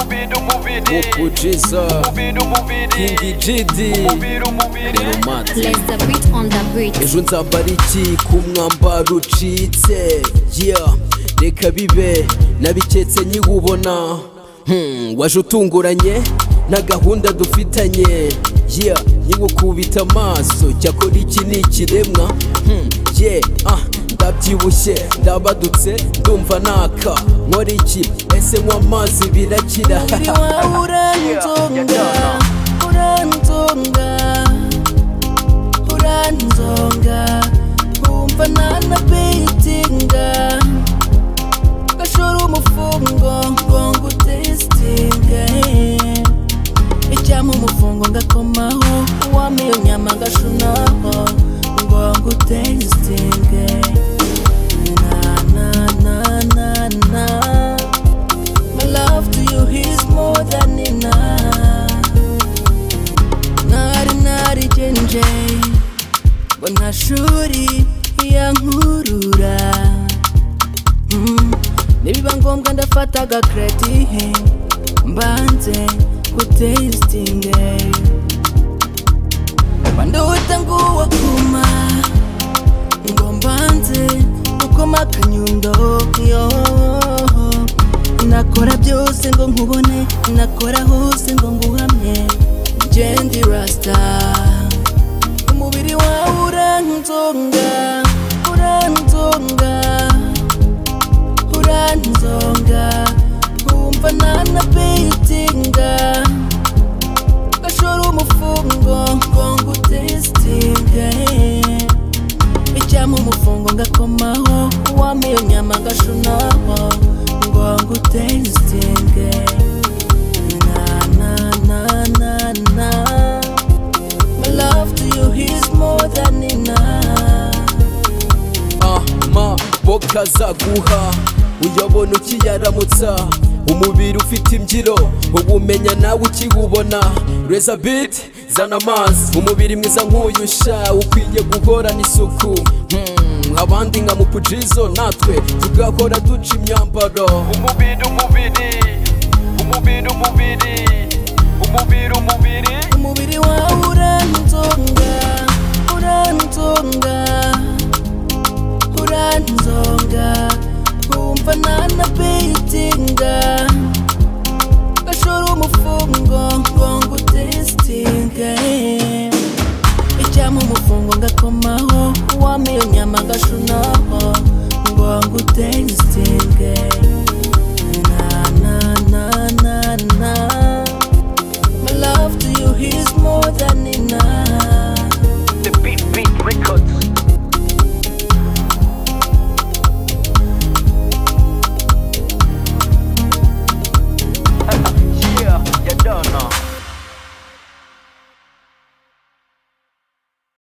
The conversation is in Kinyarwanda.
Mupujizo King GD Let's the beat on the beat. Ejo nzambara iki ku mwambaro ucitse yeah reka bibe nabiketse nyibubona waje utunguranye na gahunda dufitanye yeah nyigukubita amaso cyakora iki ni ikiremwa yeah ndabyibushye ndabadutse ndumva naka nkora iki ese nywa amazi birakira uranzonga umva nana beatinga gashora umufungo ngo ngutestinge icyama umufungo ngakomaho wamiyo nyama gashunaho ngo ngutestinge my love to you is more than enough nari jenje bona shuri yankurura nibiba ngombwa ndafata gakreti mbanze kutestinge banduta nguwa kuma ngo mbanze ukoma akanyundo yo nakora byose ngo nkubone nakora hose ngo nguhamye Jendi Rasta umubiri wawe uranzonga umva nana beatinga gashora umufungo ngo ngutestinge icyama umufungo ngakomaho wamiyo nyama gashunaho ngo ngutestinge my love to you is more than enough boka zaguha uyabona ukiyaramutsa umubiri ufite imbyiro ubumenya nawe ukibubona reza beat zana amazi umubiri mwiza nk'uyusha ukwiye guhorana isuku abandi nka Mupujizo natwe tugakora duca imyambaro umubiri